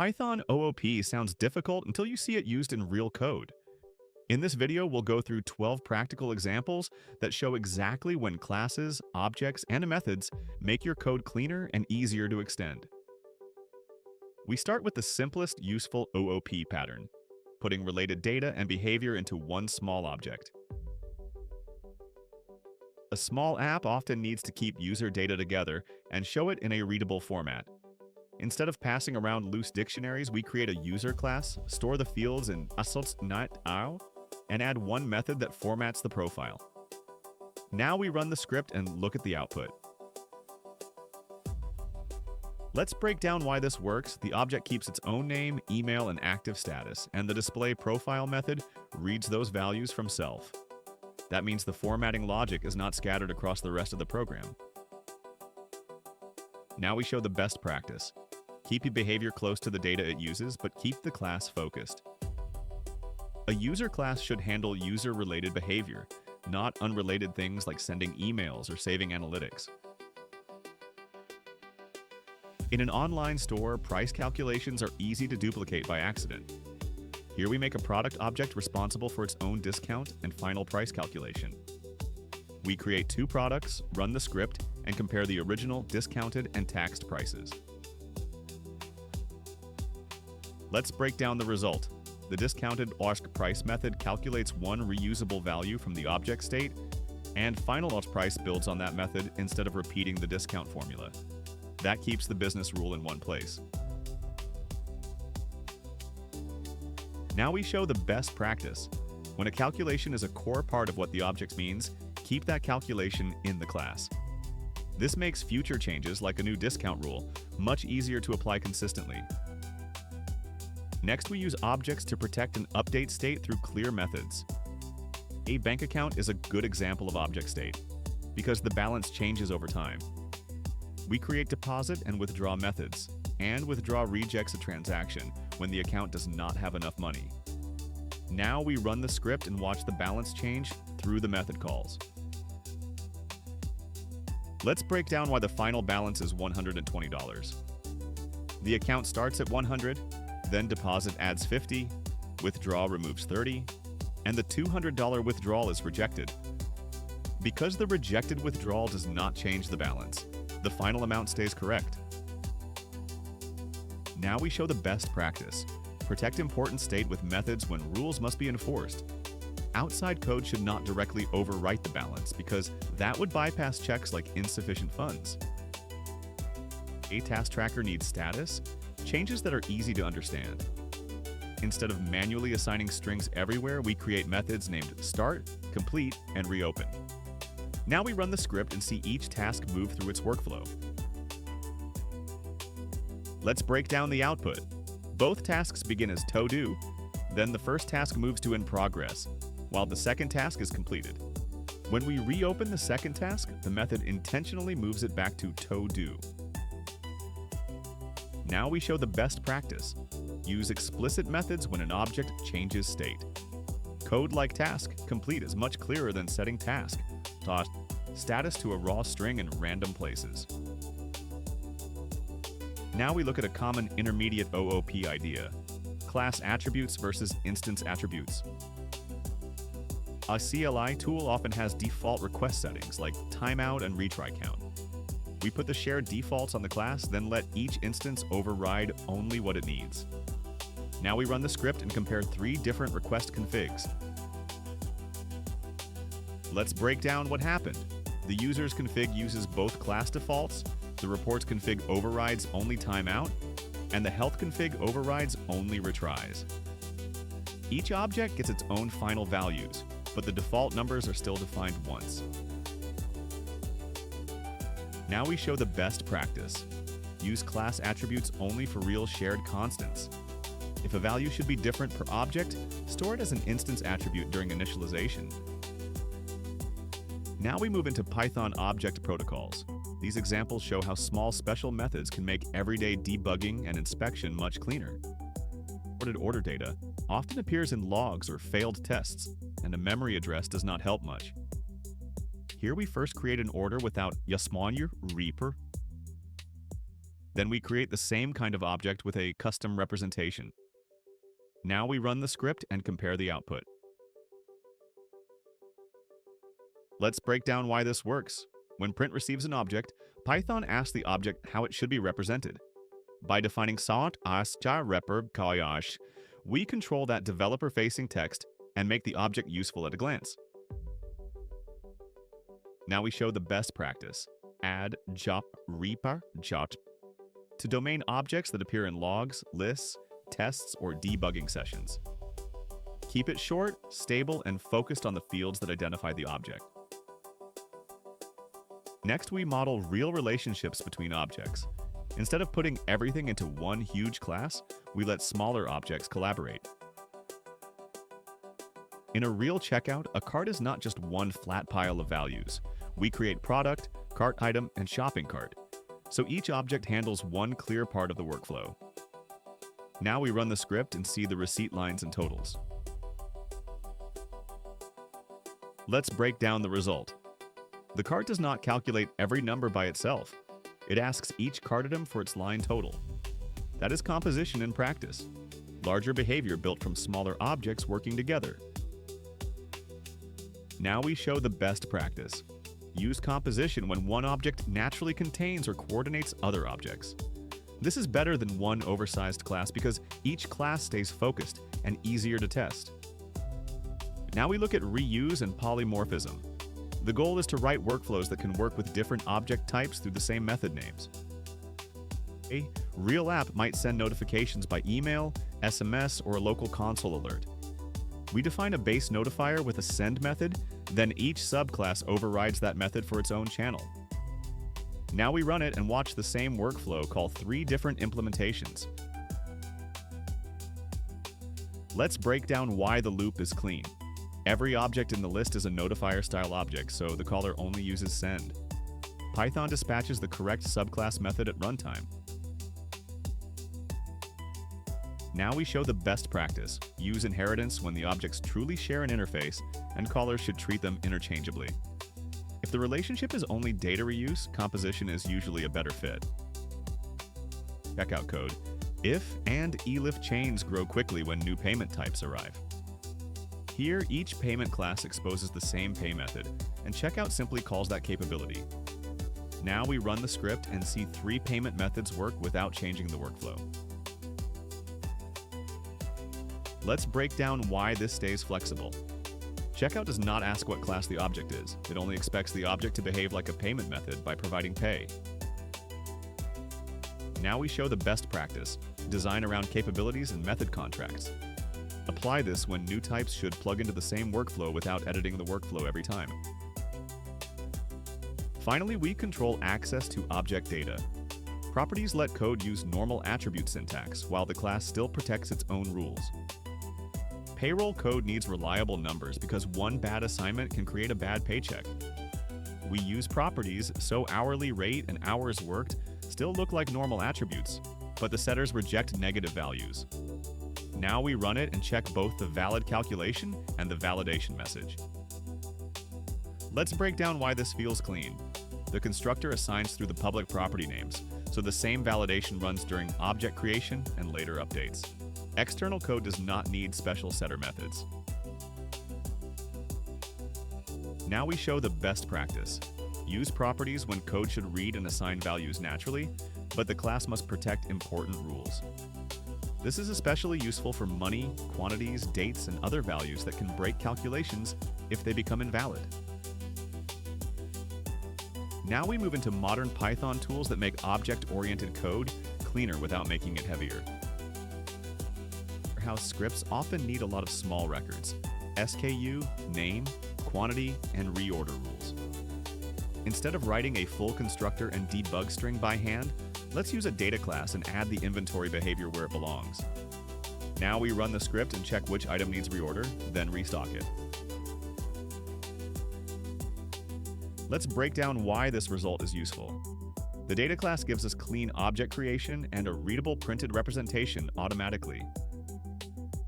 Python OOP sounds difficult until you see it used in real code. In this video, we'll go through 12 practical examples that show exactly when classes, objects, and methods make your code cleaner and easier to extend. We start with the simplest useful OOP pattern, putting related data and behavior into one small object. A small app often needs to keep user data together and show it in a readable format. Instead of passing around loose dictionaries, we create a user class, store the fields in assets.io, and add one method that formats the profile. Now we run the script and look at the output. Let's break down why this works. The object keeps its own name, email, and active status, and the display profile method reads those values from self. That means the formatting logic is not scattered across the rest of the program. Now we show the best practice. Keep your behavior close to the data it uses, but keep the class focused. A user class should handle user-related behavior, not unrelated things like sending emails or saving analytics. In an online store, price calculations are easy to duplicate by accident. Here we make a product object responsible for its own discount and final price calculation. We create two products, run the script, and compare the original, discounted, and taxed prices. Let's break down the result. The discounted ask price method calculates one reusable value from the object state, and final ask price builds on that method instead of repeating the discount formula. That keeps the business rule in one place. Now we show the best practice. When a calculation is a core part of what the object means, keep that calculation in the class. This makes future changes, like a new discount rule, much easier to apply consistently. Next, we use objects to protect an update state through clear methods. A bank account is a good example of object state, because the balance changes over time. We create deposit and withdraw methods, and withdraw rejects a transaction when the account does not have enough money. Now we run the script and watch the balance change through the method calls. Let's break down why the final balance is $120. The account starts at $100, then deposit adds $50, withdraw removes $30, and the $200 withdrawal is rejected. Because the rejected withdrawal does not change the balance, the final amount stays correct. Now we show the best practice. Protect important state with methods when rules must be enforced. Outside code should not directly overwrite the balance because that would bypass checks like insufficient funds. A task tracker needs status, changes that are easy to understand. Instead of manually assigning strings everywhere, we create methods named start, complete, and reopen. Now we run the script and see each task move through its workflow. Let's break down the output. Both tasks begin as to-do, then the first task moves to in progress, while the second task is completed. When we reopen the second task, the method intentionally moves it back to to-do. Now we show the best practice. Use explicit methods when an object changes state. Code like task complete is much clearer than setting task status to a raw string in random places. Now we look at a common intermediate OOP idea: class attributes versus instance attributes. A CLI tool often has default request settings like timeout and retry count. We put the shared defaults on the class, then let each instance override only what it needs. Now we run the script and compare three different request configs. Let's break down what happened. The user's config uses both class defaults, the reports config overrides only timeout, and the health config overrides only retries. Each object gets its own final values, but the default numbers are still defined once. Now we show the best practice. Use class attributes only for real shared constants. If a value should be different per object, store it as an instance attribute during initialization. Now we move into Python object protocols. These examples show how small special methods can make everyday debugging and inspection much cleaner. Order data often appears in logs or failed tests, and a memory address does not help much. Here we first create an order without Yasmanya Reaper Then we create the same kind of object with a custom representation. Now we run the script and compare the output. Let's break down why this works. When print receives an object, Python asks the object how it should be represented. By defining sort as repr we control that developer-facing text and make the object useful at a glance. Now we show the best practice. Add job repr job to domain objects that appear in logs, lists, tests, or debugging sessions. Keep it short, stable, and focused on the fields that identify the object. Next, we model real relationships between objects. Instead of putting everything into one huge class, we let smaller objects collaborate. In a real checkout, a cart is not just one flat pile of values. We create product, cart item, and shopping cart. So each object handles one clear part of the workflow. Now we run the script and see the receipt lines and totals. Let's break down the result. The cart does not calculate every number by itself. It asks each cart item for its line total. That is composition in practice. Larger behavior built from smaller objects working together. Now we show the best practice. Use composition when one object naturally contains or coordinates other objects. This is better than one oversized class because each class stays focused and easier to test. Now we look at reuse and polymorphism. The goal is to write workflows that can work with different object types through the same method names. A real app might send notifications by email, SMS, or a local console alert. We define a base notifier with a send method, then each subclass overrides that method for its own channel. Now we run it and watch the same workflow call 3 different implementations. Let's break down why the loop is clean. Every object in the list is a notifier-style object, so the caller only uses send. Python dispatches the correct subclass method at runtime. Now we show the best practice. Use inheritance when the objects truly share an interface, and callers should treat them interchangeably. If the relationship is only data reuse, composition is usually a better fit. Checkout code. If and elif chains grow quickly when new payment types arrive. Here, each payment class exposes the same pay method, and checkout simply calls that capability. Now we run the script and see 3 payment methods work without changing the workflow. Let's break down why this stays flexible. Checkout does not ask what class the object is. It only expects the object to behave like a payment method by providing pay. Now we show the best practice. Design around capabilities and method contracts. Apply this when new types should plug into the same workflow without editing the workflow every time. Finally, we control access to object data. Properties let code use normal attribute syntax, while the class still protects its own rules. Payroll code needs reliable numbers because one bad assignment can create a bad paycheck. We use properties so hourly rate and hours worked still look like normal attributes, but the setters reject negative values. Now we run it and check both the valid calculation and the validation message. Let's break down why this feels clean. The constructor assigns through the public property names, so the same validation runs during object creation and later updates. External code does not need special setter methods. Now we show the best practice. Use properties when code should read and assign values naturally, but the class must protect important rules. This is especially useful for money, quantities, dates, and other values that can break calculations if they become invalid. Now we move into modern Python tools that make object-oriented code cleaner without making it heavier. Warehouse scripts often need a lot of small records: SKU, name, quantity, and reorder rules. Instead of writing a full constructor and debug string by hand, let's use a data class and add the inventory behavior where it belongs. Now we run the script and check which item needs reorder, then restock it. Let's break down why this result is useful. The data class gives us clean object creation and a readable printed representation automatically.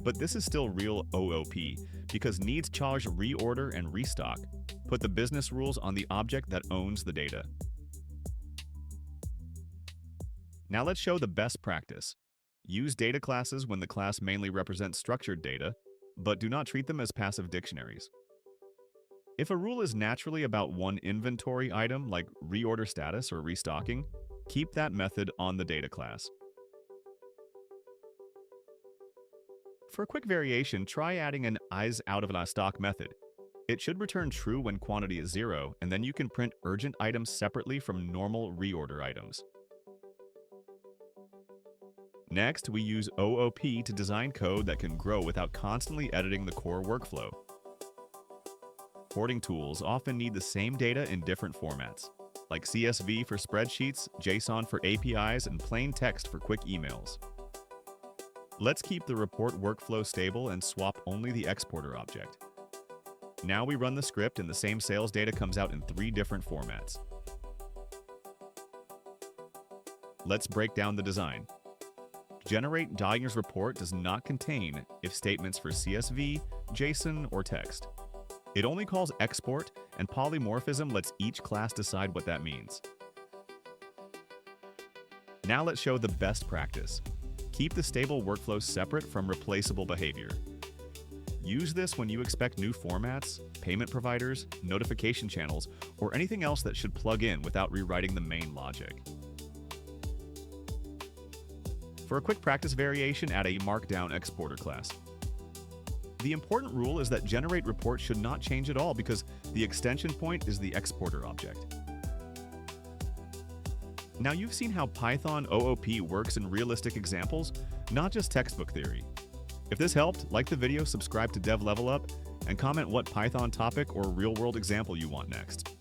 But this is still real OOP, because needs charge reorder and restock put the business rules on the object that owns the data. Now let's show the best practice. Use data classes when the class mainly represents structured data, but do not treat them as passive dictionaries. If a rule is naturally about one inventory item, like reorder status or restocking, keep that method on the data class. For a quick variation, try adding an eyes out of a stock method. It should return true when quantity is 0, and then you can print urgent items separately from normal reorder items. Next, we use OOP to design code that can grow without constantly editing the core workflow. Porting tools often need the same data in different formats, like CSV for spreadsheets, JSON for APIs, and plain text for quick emails. Let's keep the report workflow stable and swap only the exporter object. Now we run the script and the same sales data comes out in 3 different formats. Let's break down the design. Generate Dogger's report does not contain if statements for CSV, JSON, or text. It only calls export, and polymorphism lets each class decide what that means. Now let's show the best practice. Keep the stable workflow separate from replaceable behavior. Use this when you expect new formats, payment providers, notification channels, or anything else that should plug in without rewriting the main logic. For a quick practice variation, add a Markdown exporter class. The important rule is that generate report should not change at all because the extension point is the exporter object. Now you've seen how Python OOP works in realistic examples, not just textbook theory. If this helped, like the video, subscribe to Dev Level Up, and comment what Python topic or real-world example you want next.